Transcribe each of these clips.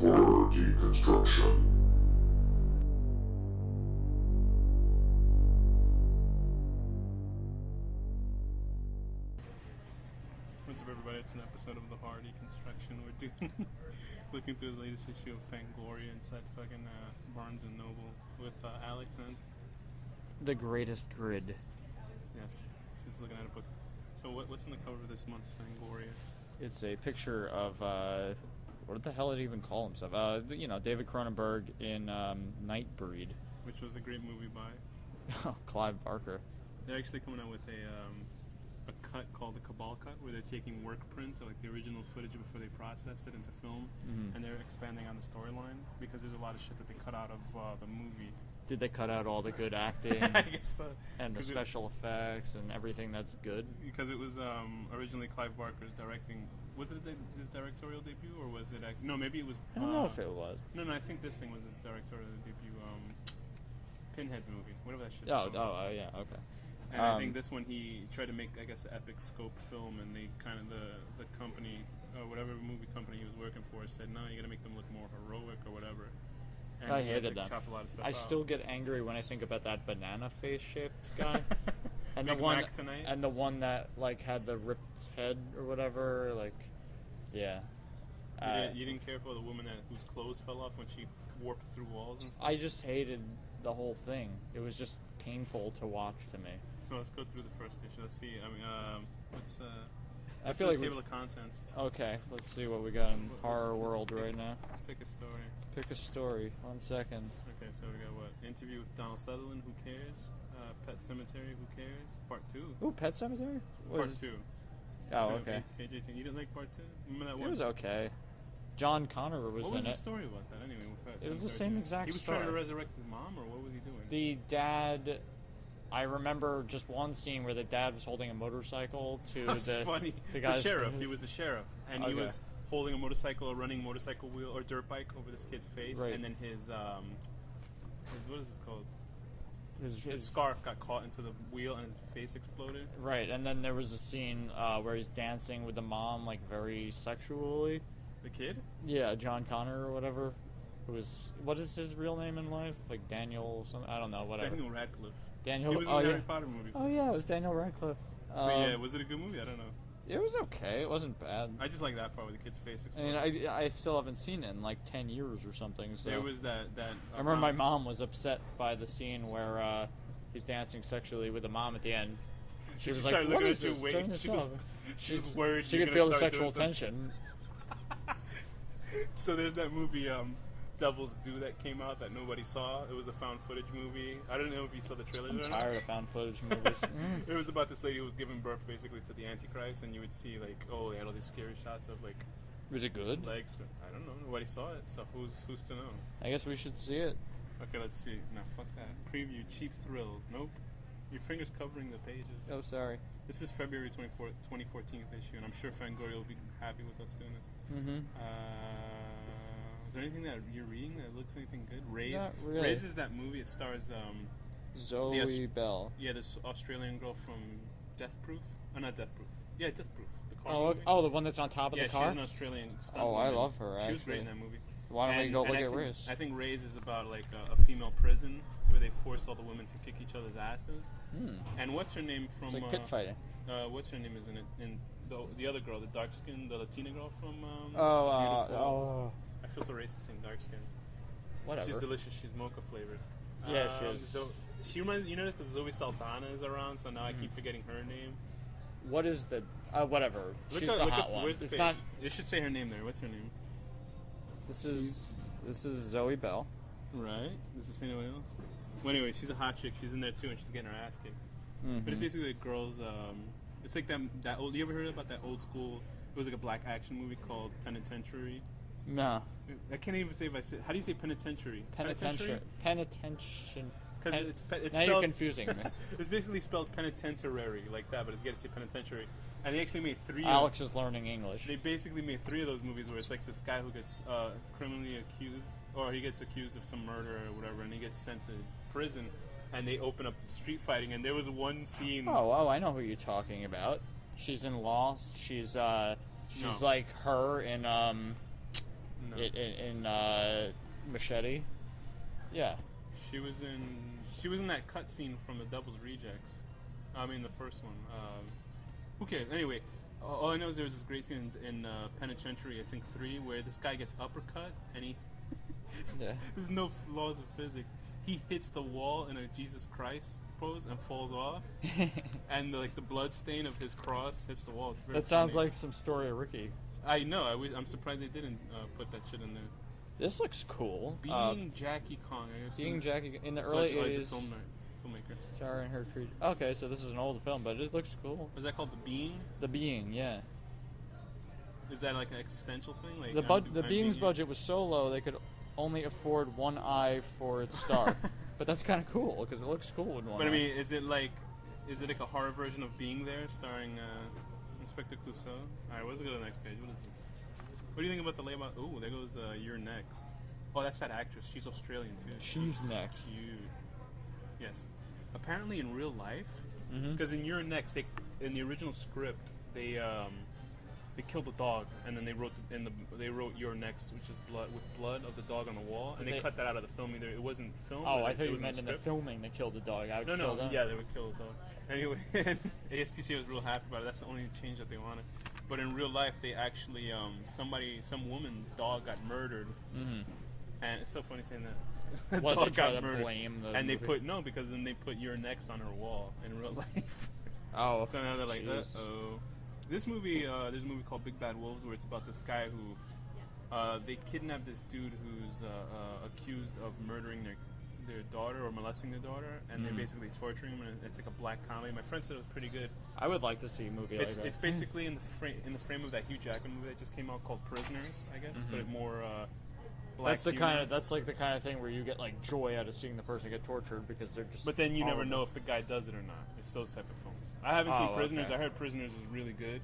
Horror Deconstruction. What's up, everybody? It's an episode of the Horror Deconstruction. We're doing looking through the latest issue of Fangoria inside fucking Barnes and Noble with Alex and The Greatest Grid. yes, he's looking at a book. So what's on the cover of this month's Fangoria? It's a picture of what the hell did he even call himself? David Cronenberg in Nightbreed. Which was a great movie by. Clive Barker. They're actually coming out with a cut called the Cabal Cut, where they're taking work prints, or like the original footage before they process it into film, and they're expanding on the storyline because there's a lot of shit that they cut out of the movie. Did they cut out all the good acting I guess so. and the special effects and everything that's good? Because it was originally Clive Barker's directing. Was it his directorial debut, or was it? No, maybe it was. I don't know if it was. No, I think this thing was his directorial debut. Pinhead's movie, whatever that shit. Yeah, okay. And I think this one he tried to make, I guess, an epic scope film, and they kind of the company, whatever movie company he was working for, said, no, you got to make them look more heroic or whatever. And I he had hated to that. chop a lot of stuff I out. still get angry when I think about that banana face shaped guy. And Big the one Mac tonight? and the one that like had the ripped head or whatever, like yeah. You didn't care for the woman whose clothes fell off when she warped through walls and stuff? I just hated the whole thing. It was just painful to watch to me. So let's go through the first issue. Let's see. I mean, I feel like table of contents. Okay, let's see what we got in horror let's world pick, right now. Let's pick a story. Pick a story. 1 second. Okay, so we got what? Interview with Donald Sutherland. Who cares? Pet Cemetery. Who cares? Part 2. Ooh, Pet Cemetery. Part 2. Oh, So, okay. Hey, Jason, you didn't like Part 2? Remember that one? It was okay. John Connor was What in was the it. story about that anyway? With Pet It was the Cemetery? same exact He was story. trying to resurrect his mom, or what was he doing? The dad. I remember just one scene where the dad was holding a motorcycle to That's the funny. the The guy's sheriff. He was a sheriff, and he Okay. was holding a motorcycle, a running motorcycle wheel or dirt bike over this kid's face, Right. and then his what is this called? His his scarf got caught into the wheel, and his face exploded. Right, and then there was a scene where he's dancing with the mom, like very sexually. The kid? Yeah, John Connor or whatever. It was what is his real name in life? Like Daniel or something? I don't know. Whatever. Daniel Radcliffe. Daniel. He was in oh the yeah. Harry Potter movies. Oh yeah, it was Daniel Radcliffe. But yeah, was it a good movie? I don't know. It was okay. It wasn't bad. I just like that part where the kid's face I mean, exploded. I still haven't seen it in like 10 years or something. So There was that. I remember my mom was upset by the scene where he's dancing sexually with the mom at the end. She was like, started "What looking is at you, this? wait." Turn this She was- off." she was worried She you were could gonna feel the start sexual doing something. tension. So there's that movie, Devil's Due, that came out that nobody saw. It was a found footage movie. I don't know if you saw the trailer. I'm or not. tired of found footage movies. It was about this lady who was giving birth basically to the Antichrist, and you would see like, they had all these scary shots of like Was it good? legs. I don't know. Nobody saw it, so who's to know? I guess we should see it. Okay, let's see. Now, fuck that. Preview, cheap thrills. Nope. Your finger's covering the pages. Oh, sorry. This is February 24th, 2014 issue, and I'm sure Fangoria will be happy with us doing this. Mm-hmm. Is there anything that you're reading that looks anything good? Raise. Not really. Raise is that movie. It stars Zoe Bell. yeah, this Australian girl from Death Proof. Oh, not Death Proof. Yeah, Death Proof. The car movie. The one that's on top of Yeah, the car? she's an Australian stunt Oh, I woman. love her, She was great in actually. that movie. Why don't we go look I at think, Raise? I think Raise is about like a female prison where they force all the women to kick each other's asses. And what's her name from? It's like pit fighting. What's her name is in it? In the other girl, the dark skin, the Latina girl from. Oh, I feel so racist saying dark skin. whatever. She's delicious. She's mocha flavored. Yeah, she is. So she reminds you know this because Zoe Saldana is around, so now I keep forgetting her name. What is the... whatever. She's the hot one. Where's the It's page? not... It should say her name there. What's her name? This is Zoe Bell. Right. Does it say anyone else? Well, anyway, she's a hot chick. She's in there too, and she's getting her ass kicked. But it's basically like girls. It's like that old. You ever heard about that old school? It was like a black action movie called Penitentiary. No. I can't even say if I say. How do you say penitentiary? Penitentiary. Because it's now spelled, you're confusing me. It's basically spelled penitentiary like that, but it's got to say penitentiary. And they actually made 3. Alex is learning English. They basically made 3 of those movies where it's like this guy who gets criminally accused, or he gets accused of some murder or whatever, and he gets sent to prison, and they open up street fighting. And there was one scene. Oh, I know who you're talking about. She's in Lost. She's No. like her in No. in Machete. Yeah. She was in that cutscene from The Devil's Rejects. I mean, the first one. Who cares? Anyway, all I know is there was this great scene in Penitentiary, I think 3, where this guy gets uppercut and he. Yeah. There's no laws of physics. He hits the wall in a Jesus Christ pose and falls off, and the blood stain of his cross hits the wall. It's very That sounds funny. like some story of Ricky. I know. I'm surprised they didn't put that shit in there. This looks cool. Being Jackie Kong. I guess Being Jackie in the early He's a 80s. filmmaker. Starring her creature. Okay, so this is an old film, but it looks cool. Was that called The Being? The Being, yeah. Is that like an existential thing? Like The Being's budget was so low they could only afford one eye for its star. But that's kind of cool because it looks cool with one. But eye. I mean, is it like a horror version of Being There, starring Inspector Clouseau? All right, let's go to the next page. What is this? What do you think about the layout? Oh, there goes You're Next. Oh, that's that actress. She's Australian too. She's next. Cute. Yes. Apparently, in real life, Mm-hmm. because in You're Next, in the original script, they killed the dog, and then they wrote You're Next, which is blood of the dog on the wall, and they cut that out of the film. Either it wasn't filmed. Oh, or I thought it you was meant in the script. filming they killed the dog. I would No, kill them. yeah, they would kill the dog. Anyway, ASPCA was real happy about it. That's the only change that they wanted. But in real life, they actually some woman's dog got murdered, Mm-hmm. and it's so funny saying that. What, dog they try got to murdered. blame the And movie? because then they put You're Next on her wall in real life. Oh, So now they're like, jeez. uh-oh. There's a movie called Big Bad Wolves where it's about this guy who they kidnapped this dude who's accused of murdering their daughter or molesting their daughter, and they're basically torturing him, and it's like a black comedy. My friend said it was pretty good. I would like to see a movie like that. It's basically in the frame of that Hugh Jackman movie that just came out called Prisoners, I guess, but more black humor. That's like the kind of thing where you get like joy out of seeing the person get tortured because they're just. But then you never horrible. know if the guy does it or not. It's those type of films. I haven't seen Oh, Prisoners. okay. I heard Prisoners is really good.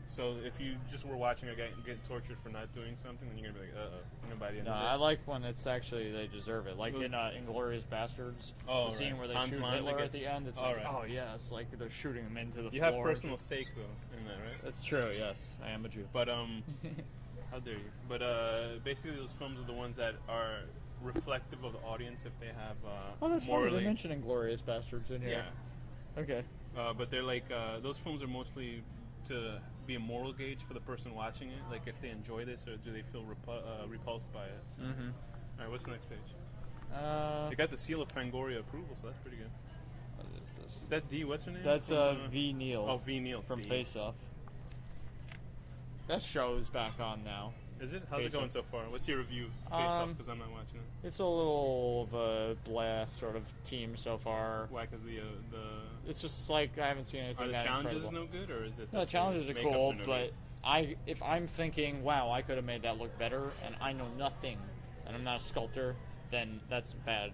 So if you just were watching a guy get tortured for not doing something, then you're gonna be like, uh-oh. By the end No, of it. I like when it's actually they deserve it. Like in Inglourious Bastards, Oh, the scene right. where they Hans shoot Landa Hitler at gets- the end. It's Oh, like, right. oh yes, like they're shooting him into the You floor. have personal stake though in that, right? That's true. Yes, I am a Jew. But how dare you? But basically, those films are the ones that are reflective of the audience if they have Oh, that's funny. morally. They mentioned Inglourious Bastards in here. Yeah. Okay. But they're like those films are mostly to be a moral gauge for the person watching it, like if they enjoy this or do they feel repulsed by it. So. Mm-hmm. All right, what's the next page? Uh, They got the seal of Fangoria approval, so that's pretty good. what is this? Is that D? What's her name? That's From, V. Neal. Oh, V. Neal from D. Face Off. That show's back on now. Is it? How's Face it going Off. so far? What's your review of Face Off? Because I'm not watching it. It's a little of a blah sort of team so far. Why? Because the It's just like I haven't seen anything are the that challenges incredible. no good, or is it? No, that the challenges are makeups cool, no but good? if I'm thinking, wow, I could have made that look better, and I know nothing, and I'm not a sculptor, then that's bad.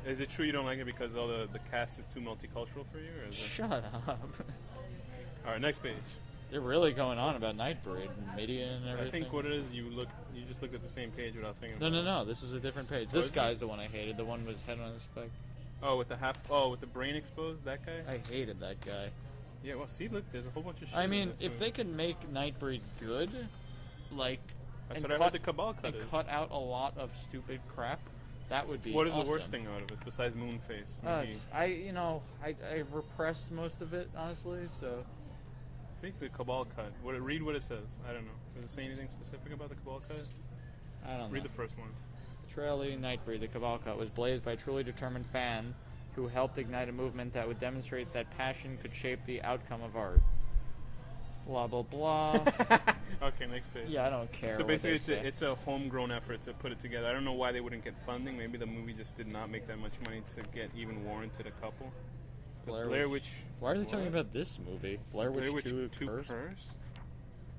Is it true you don't like it because all the cast is too multicultural for you, or is it? Shut up. All right, next page. They're really going on about Nightbreed and Midian and everything. I think what it is, you just looked at the same page without thinking. No, about it. this is a different page. Oh, This is it? guy's the one I hated. The one with his head on his spike. Oh, with the brain exposed, that guy. I hated that guy. Yeah, well, see, look, there's a whole bunch of shit. I in mean, this if movie. they could make Nightbreed good, like, That's and what I heard the Cabal cut and is. cut out a lot of stupid crap, that would be What is awesome. the worst thing out of it besides Moonface? Maybe- I repressed most of it, honestly, so... See the Cabal cut. Read what it says. I don't know. Does it say anything specific about the Cabal cut? I don't know. Read the first one. Trailing Nightbreed, the Cabal Cut, was blazed by a truly determined fan who helped ignite a movement that would demonstrate that passion could shape the outcome of art. Blah, blah, blah. Okay, next page. Yeah, I don't care. So what basically, they it's a homegrown effort to put it together. I don't know why they wouldn't get funding. Maybe the movie just did not make that much money to get even warranted a couple. The Blair Witch. Why are they talking what? about this movie? Blair Witch 2 Curse?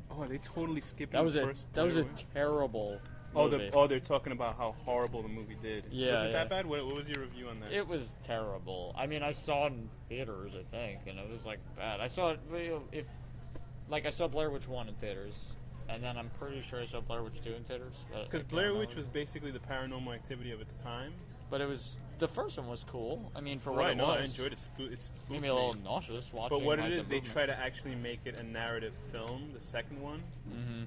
Oh, they totally skipped That was the a first. that was a Blair Witch? terrible Oh, movie. they're talking about how horrible the movie did. Yeah, Was it yeah. that bad? What was your review on that? It was terrible. I mean, I saw it in theaters, I think, and it was like bad. I saw it I saw Blair Witch 1 in theaters, and then I'm pretty sure I saw Blair Witch 2 in theaters. Because Blair Witch was basically the paranormal activity of its time. But it was the first one was cool. I mean, for what Right, it no, was, I enjoyed it. It's made me a little nauseous watching. But what like, it is, the they movement. try to actually make it a narrative film. The second one, Mm-hmm.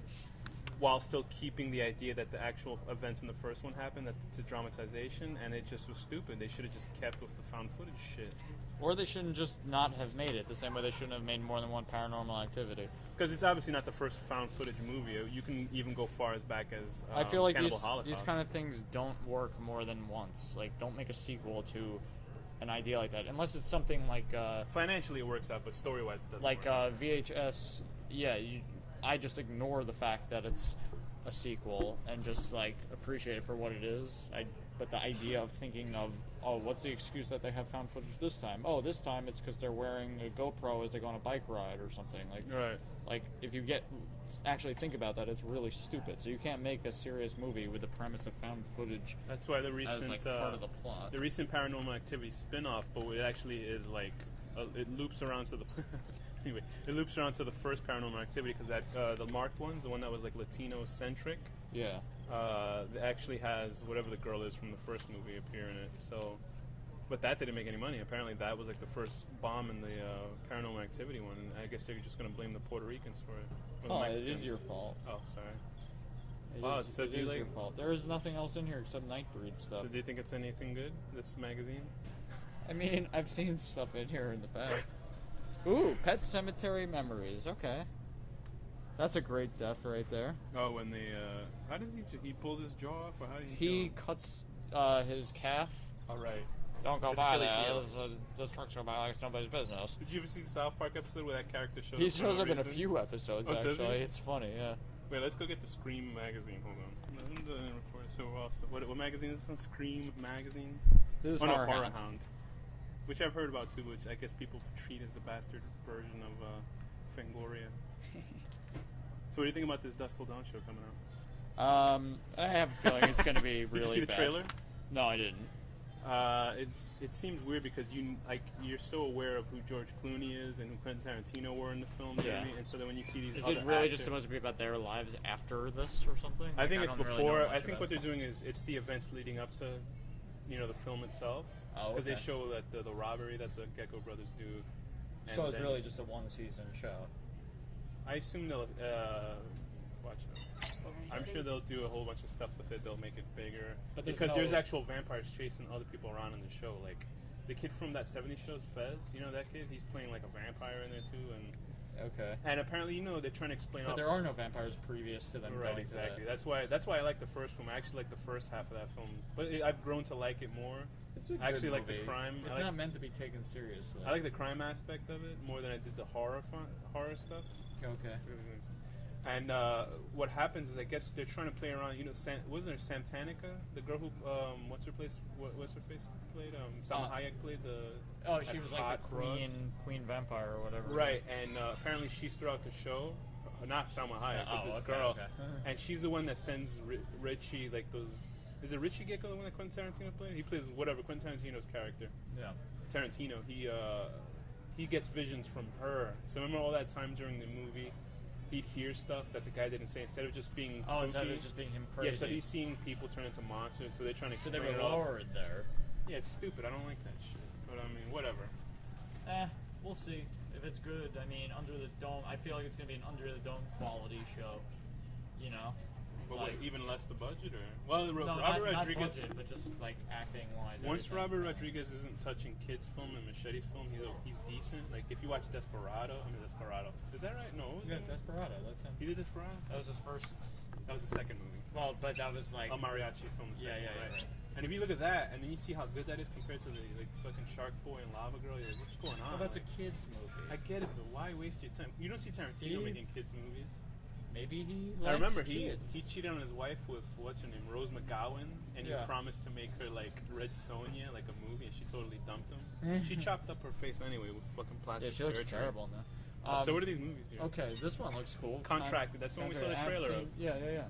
while still keeping the idea that the actual events in the first one happened, that it's a dramatization, and it just was stupid. They should have just kept with the found footage shit. Or they shouldn't just not have made it, the same way they shouldn't have made more than one Paranormal Activity. Because it's obviously not the first found footage movie. You can even go far as back as I feel like Cannibal these Holocaust. kind of things don't work more than once. Like, don't make a sequel to an idea like that, unless it's something like financially it works out, but story-wise it doesn't. Like work. VHS. Yeah, I just ignore the fact that it's a sequel and just like appreciate it for what it is. But the idea of thinking of, oh, what's the excuse that they have found footage this time? Oh, this time it's because they're wearing a GoPro as they go on a bike ride or something. Like, right. Like if you actually think about that, it's really stupid. So you can't make a serious movie with the premise of found footage. That's why the recent as, like, part of the plot. The recent Paranormal Activity spin-off, but it actually is like it loops around to the anyway. It loops around to the first Paranormal Activity because that the marked ones, the one that was like Latino centric. Yeah. It actually has whatever the girl is from the first movie appear in it. So, but that didn't make any money. Apparently, that was like the first bomb in the Paranormal Activity one. And I guess they're just going to blame the Puerto Ricans for it. Oh, it is your fault. Oh, sorry. It is your fault. There is nothing else in here except Nightbreed stuff. So do you think it's anything good, this magazine? I mean, I've seen stuff in here in the past. Ooh, Pet Cemetery Memories. Okay. That's a great death right there. Oh, when they, how did he pulled his jaw off, or how did he cuts his calf. Oh, right. Don't go by there. This truck's going by like it's nobody's business. Did you ever see the South Park episode where that character shows up? He shows up in a few episodes, actually. Does he? It's funny, yeah. Wait, let's go get the SCREEM magazine. Hold on. So what magazine is this on? SCREEM magazine? This is Horror Hound. Hound. Which I've heard about too, which I guess people treat as the bastard version of Fangoria. So what do you think about this Dust Till Dawn show coming out? I have a feeling it's going to be really Did you see the bad. trailer? No, I didn't. It seems weird because you're so aware of who George Clooney is and who Quentin Tarantino were in the film, you know what I mean? And so then when you see these is other it really actors, just supposed to be about their lives after this or something? I think it's don't really before. know much I think about what they're doing is it's the events leading up to, the film itself. Oh, Because okay. they show that the robbery that the Gecko brothers do. And So it's then really just a one-season show. I assume they'll watch it. I'm sure they'll do a whole bunch of stuff with it. They'll make it bigger. But because there's actual vampires chasing other people around in the show. Like the kid from that 70s show, Fez. You know that kid? He's playing like a vampire in there too. Okay. And apparently, they're trying to explain. But there are no vampires previous to them. Right, going exactly. To that. That's why I like the first film. I actually like the first half of that film, but I've grown to like it more. It's a good I actually like the movie. crime. It's not meant to be taken seriously. I like the crime aspect of it more than I did the horror stuff. Okay. And what happens is, I guess they're trying to play around. Wasn't there Sam Tanica, the girl who what's her face played? Salma Hayek played the. Oh, she was like the crud. queen vampire or whatever. Right, and apparently she's throughout the show. Not Salma Hayek, but this girl. Okay. And she's the one that sends Richie like those. Is it Richie Gecko the one that Quentin Tarantino played? He plays whatever Quentin Tarantino's character. Yeah. Tarantino. He gets visions from her. So remember all that time during the movie, he'd hear stuff that the guy didn't say instead of just being. Oh, kooky, instead of just being him crazy. Yeah, so he's seeing people turn into monsters. So they're trying to. So they explain were it all. lowered there. Yeah, it's stupid. I don't like that shit. But I mean, whatever. We'll see if it's good. I mean, Under the Dome. I feel like it's gonna be an Under the Dome quality show. You know. But like, even less the budget, or Robert not Rodriguez. budget, but just like acting wise. Once Robert Rodriguez isn't touching kids' film and Machete's film, he's decent. Like if you watch Desperado, is that right? No, Desperado. That's him. He did Desperado. That was his first. That was the second movie. Well, but that was like A mariachi film. The second, yeah. right. And if you look at that, and then you see how good that is compared to the fucking Shark Boy and Lava Girl, you're like, what's going on? Well, that's a kids movie. I get it, but why waste your time? You don't see Tarantino making kids movies. Maybe he. I remember kids. he cheated on his wife with what's her name, Rose McGowan, and he promised to make her like Red Sonja, like a movie, and she totally dumped him. She chopped up her face anyway with fucking plastic Yeah, she looks surgery. terrible now. So what are these movies here? Okay, this one looks cool. Contracted. That's the one we saw the trailer of. Yeah.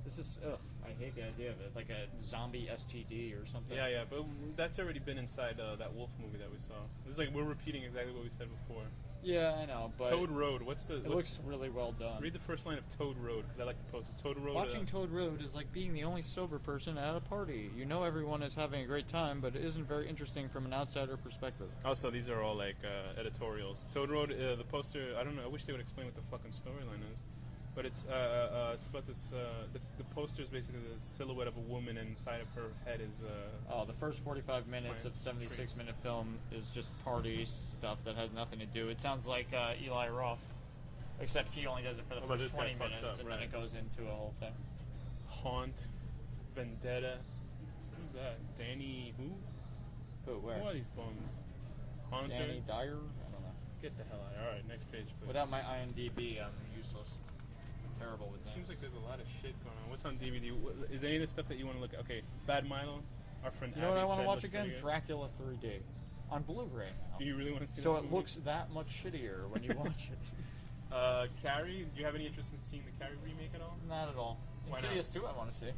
This is I hate the idea of it, like a zombie STD or something. Yeah, but that's already been inside that Wolf movie that we saw. It's like we're repeating exactly what we said before. Yeah, I know, but Toad Road. It looks really well done. Read the first line of Toad Road because I like the poster. Toad Road. Watching Toad Road is like being the only sober person at a party. You know everyone is having a great time, but it isn't very interesting from an outsider perspective. Oh, so these are all like editorials. Toad Road. The poster. I don't know. I wish they would explain what the fucking storyline is. But it's about this. The poster is basically the silhouette of a woman, and inside of her head is. The first 45 minutes of 76-minute film is just party stuff that has nothing to do. It sounds like Eli Roth, except he only does it for the first 20 minutes, and then it goes into a whole thing. Haunt, Vendetta. Who's that? Danny who? Who? Where? Who are these bums? Haunter? Danny Dyer? I don't know. Get the hell out. All right, next page, please. Without my IMDb, I'm useless. I'm terrible with that. Seems like there's a lot of shit going on. What's on DVD? Is there any of the stuff that you want to look at? Okay, Bad Milo. Our friend. You know what I want to watch again? Dracula 3D on Blu-ray now. Do you really want to see? So that it looks that much shittier when you watch it. Carrie. Do you have any interest in seeing the Carrie remake at all? Not at all. Why Insidious 2 I want to see.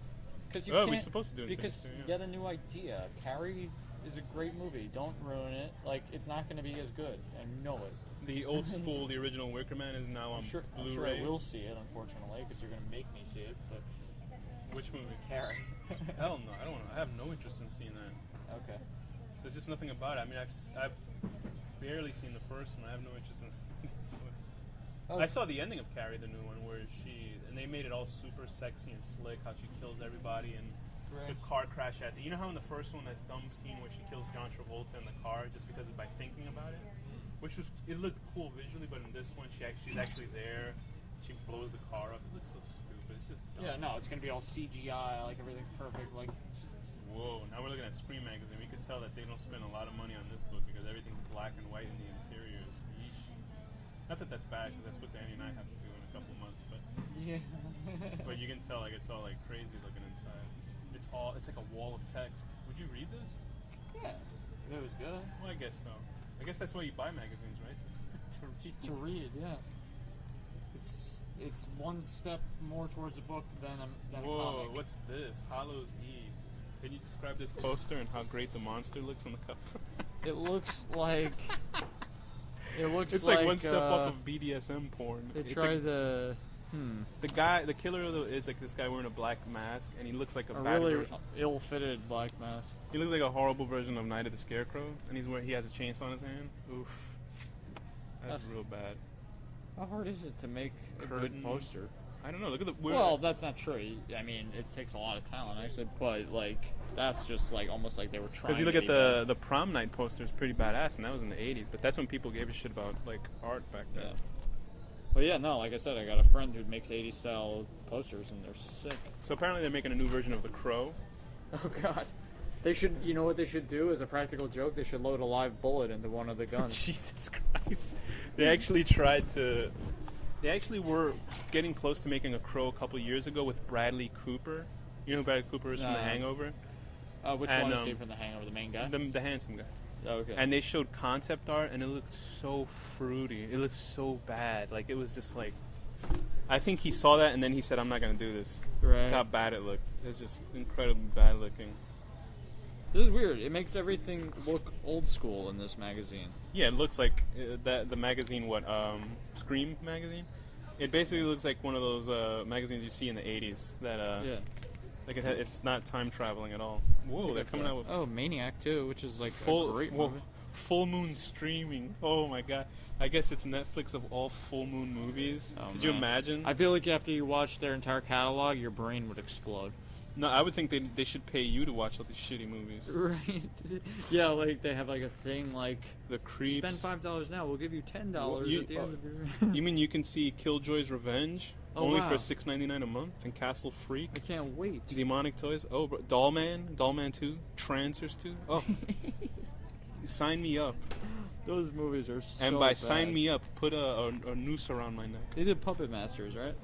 Because we're supposed to do it. Because you get a new idea. Carrie is a great movie. Don't ruin it. Like, it's not going to be as good. I know it. The old school, the original Wicker Man is now on I'm Blu-ray. sure I will see it, unfortunately, because you're going to make me see it. But which movie? Carrie. Hell no, I don't want to. I have no interest in seeing that. Okay. There's just nothing about it. I mean, I've barely seen the first one. I have no interest in seeing this one. Oh. I saw the ending of Carrie, the new one, where and they made it all super sexy and slick, how she kills everybody, and the car crash at you know how in the first one, that dumb scene where she kills John Travolta in the car just because by thinking about it? Which it looked cool visually, but in this one, she's actually there. She blows the car up. It looks so stupid. It's just dumb. Yeah, no, it's going to be all CGI, like everything's perfect, like... Whoa, now we're looking at SCREEM magazine. We can tell that they don't spend a lot of money on this book because everything's black and white in the interiors. Yeesh. Not that that's bad, because that's what Danny and I have to do in a couple months, but... Yeah. But you can tell, like, it's all, like, crazy looking inside. It's like a wall of text. Would you read this? Yeah. If it was good. Well, I guess so. I guess that's why you buy magazines, right? To read. To read, yeah. It's one step more towards a book than a Whoa, comic. what's this? Hallows Eve. Can you describe this poster and how great the monster looks on the cover? It looks like... It's like one step off of BDSM porn. They tried to... The killer is like this guy wearing a black mask, and he looks like a bad really version. ill-fitted black mask. He looks like a horrible version of Night of the Scarecrow, and he has a chainsaw in his hand. Oof, that's real bad. How hard is it to make a good poster? I don't know. Look at the. Well, that's not true. I mean, it takes a lot of talent, actually. But like, that's just like almost like they were trying. Because you look at the prom night poster, it's pretty badass, and that was in the '80s. But that's when people gave a shit about like art back then. Yeah. But yeah, no, like I said, I got a friend who makes 80s style posters, and they're sick. So apparently they're making a new version of The Crow. Oh God, they should. You know what they should do as a practical joke? They should load a live bullet into one of the guns. Jesus Christ! They actually tried to. They actually were getting close to making a Crow a couple years ago with Bradley Cooper. You know who Bradley Cooper is from The Hangover? Which one is he from The Hangover? The main guy? The handsome guy. Oh, okay. And they showed concept art, and it looked so fruity. It looked so bad. Like, it was just like... I think he saw that, and then he said, I'm not going to do this. Right. That's how bad it looked. It was just incredibly bad looking. This is weird. It makes everything look old school in this magazine. Yeah, it looks like the magazine, SCREEM magazine? It basically looks like one of those magazines you see in the 80s. That, yeah. Like it's not time traveling at all. Whoa, they're coming out with... Oh, Maniac, too, which is like a great movie. Full Moon streaming. Oh, my God. I guess it's Netflix of all full moon movies. Oh, Could you imagine? I feel like after you watch their entire catalog, your brain would explode. No, I would think they should pay you to watch all these shitty movies. Right. Yeah, like they have like a thing like... The Creeps. Spend $5 now, we'll give you $10 at the end of your... You mean you can see Killjoy's Revenge? Only for $6.99 a month? And Castle Freak? I can't wait. Demonic Toys? Oh, Dollman 2? Trancers 2? Oh. Sign me up. Those movies are so And by bad. sign me up, put a noose around my neck. They did Puppet Masters, right?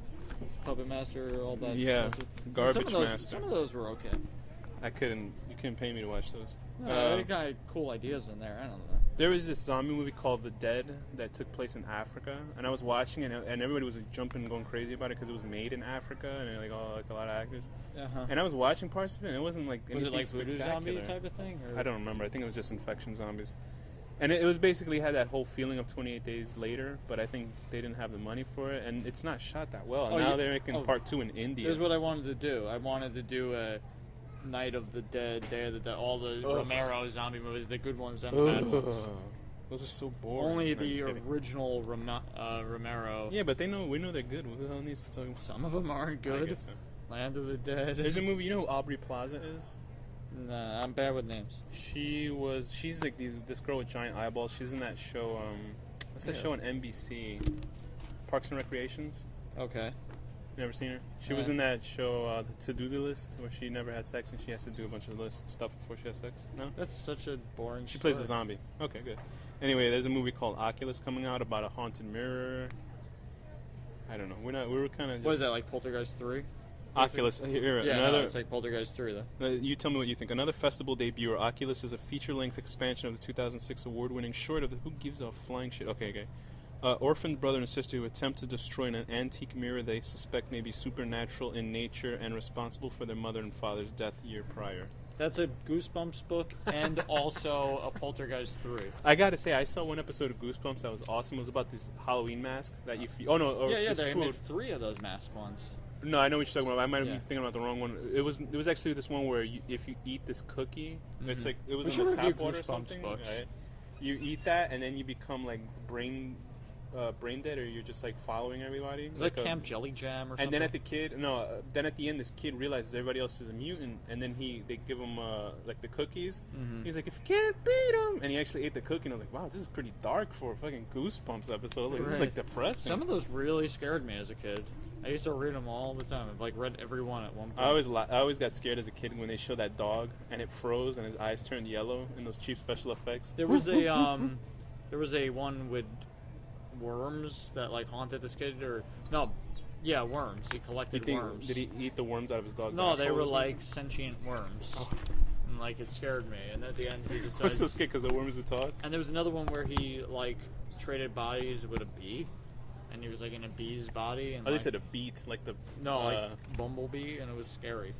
Puppet Master, all that. Yeah, Garbage Master. Some of those were okay. You couldn't pay me to watch those. No, they got cool ideas in there. I don't know. There was this zombie movie called The Dead that took place in Africa, and I was watching it, and everybody was like, jumping and going crazy about it because it was made in Africa, and like a lot of actors. Uh-huh. And I was watching parts of it, and it wasn't like was it like voodoo zombie type of thing? Or? I don't remember. I think it was just infection zombies. And it was basically had that whole feeling of 28 Days Later, but I think they didn't have the money for it, and it's not shot that well. And now they're making part 2 in India. Here's what I wanted to do. I wanted to do a Night of the Dead, Day of the Dead, all the Romero zombie movies, the good ones and the bad ones. Those are so boring. Only No, the just kidding. original Romero. Yeah, but we know they're good. What the hell needs to talk about? Some of them aren't I good. guess so. Land of the Dead. There's a movie. You know who Aubrey Plaza is? Nah, I'm bad with names. She's like this girl with giant eyeballs. She's in that show. What's that show on NBC? Parks and Recreations. Okay. You never seen her? She was in that show, the To-Do List, where she never had sex and she has to do a bunch of stuff before she has sex. No? That's such a boring She story. plays a zombie. Okay, good. Anyway, there's a movie called Oculus coming out about a haunted mirror. I don't know. We were kind of just... What is that, like Poltergeist 3? Oculus. Here, Yeah, another... no, it's like Poltergeist 3, though. You tell me what you think. Another festival debut. Oculus is a feature-length expansion of the 2006 award-winning short of the... Who gives a flying shit? Okay. Orphaned brother and sister who attempt to destroy an antique mirror they suspect may be supernatural in nature and responsible for their mother and father's death year prior. That's a Goosebumps book and also a Poltergeist 3. I gotta say, I saw one episode of Goosebumps that was awesome. It was about this Halloween mask that you feel. Oh no! Or Yeah, this they food. made 3 of those mask ones. No, I know what you're talking about. I might have Yeah. been thinking about the wrong one. It was actually this one where if you eat this cookie, it's like it was We in should the review tap water or Goosebumps something. books. Right? You eat that and then you become like brain dead, or you're just like following everybody. Is like that Camp Jelly Jam or something? And then at the end, this kid realizes everybody else is a mutant, and then they give him like the cookies. Mm-hmm. He's like, if you can't beat him, and he actually ate the cookie, and I was like, wow, this is pretty dark for a fucking Goosebumps episode. Like, this is like depressing. Some of those really scared me as a kid. I used to read them all the time. I've like read every one at one point. I always got scared as a kid when they showed that dog and it froze and his eyes turned yellow in those cheap special effects. There was a one with worms that like haunted this kid, worms. He collected worms. Did he eat the worms out of his dog's No, asshole they or were something? like sentient worms. Oh. And like it scared me. And at the end he decided. What's so scared because the worms would talk? And there was another one where he like traded bodies with a bee, and he was like in a bee's body. And Oh, they like, said a beat, like the... like bumblebee, and it was scary.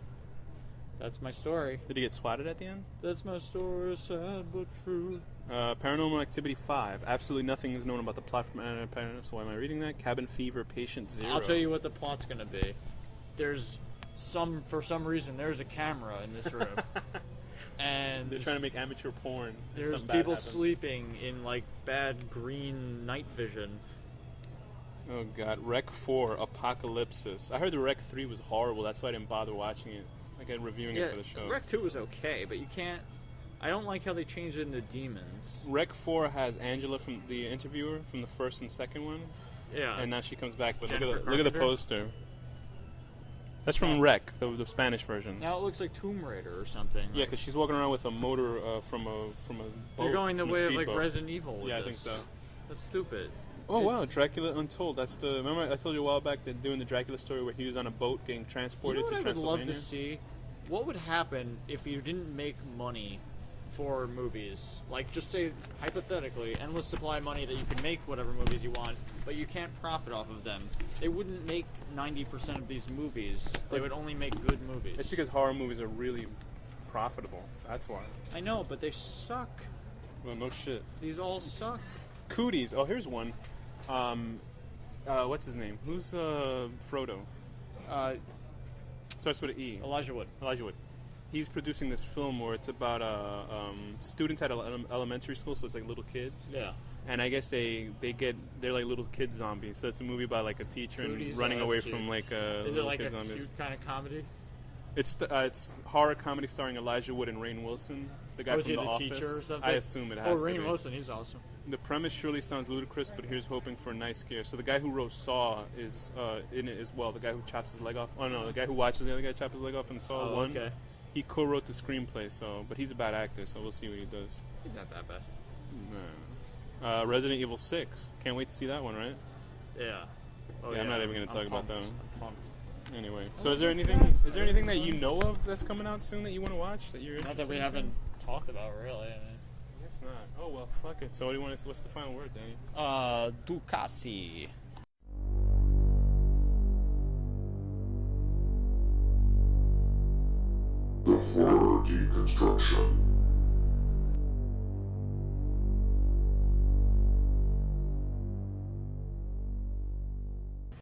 That's my story. Did he get swatted at the end? That's my story, sad but true. Paranormal Activity 5. Absolutely nothing is known about the plot from Paranormal. So why am I reading that? Cabin Fever, Patient Zero. I'll tell you what the plot's gonna be. For some reason, there's a camera in this room. And They're trying to make amateur porn. and there's something bad people happens. sleeping in like bad green night vision. Oh god, Rec 4, Apocalypsis. I heard the Rec 3 was horrible, that's why I didn't bother watching it. Like, I'm reviewing it for the show. Rec 2 was okay, but you can't... I don't like how they changed it into demons. Rec 4 has Angela from the interviewer from the first and second one. Yeah. And now she comes back, but Jennifer look at the Carpenter? poster. That's from Rec, the Spanish version. Now it looks like Tomb Raider or something. Yeah, because she's walking around with a motor from a boat. You're going the from a way of like speedboat. Resident Evil with Yeah, I this. think so. That's stupid. Oh wow, Dracula Untold. That's the... Remember I told you a while back that doing the Dracula story where he was on a boat getting transported You know to what I would love Transylvania? to see? What would happen if you didn't make money for movies? Like, just say, hypothetically, endless supply of money that you can make whatever movies you want, but you can't profit off of them. They wouldn't make 90% of these movies. They would only make good movies. It's because horror movies are really profitable. That's why. I know, but they suck. Well, no shit. These all suck. Cooties. Oh, here's one. What's his name? Who's Frodo? Starts with an E. Elijah Wood. Elijah Wood. He's producing this film where it's about students at elementary school, so it's like little kids. Yeah. And I guess they're like little kid zombies. So it's a movie about like a teacher Cooties, and running that's away cute. from like Is it little like kid a zombies. cute kind of comedy? It's horror comedy starring Elijah Wood and Rainn Wilson, the guy Was from he The the Office. teacher or something? I assume it has Oh, to Rainn be. Wilson, he's awesome. The premise surely sounds ludicrous, but here's hoping for a nice scare. So the guy who wrote Saw is in it as well. The guy who chops his leg off. Oh no, the guy who watches the other guy chop his leg off in Saw 1. Okay. He co-wrote the screenplay, but he's a bad actor, so we'll see what he does. He's not that bad. Resident Evil 6. Can't wait to see that one, right? Yeah. Oh, Yeah, I'm not even gonna talk about that one. I'm pumped. Anyway, so is there anything that you know of that's coming out soon that you want to watch that you're Not interested that we in? haven't talked about, really. I guess not. Oh well, fuck it. So what do you want to? What's the final word, Danny? Ducasi. The horror deconstruction.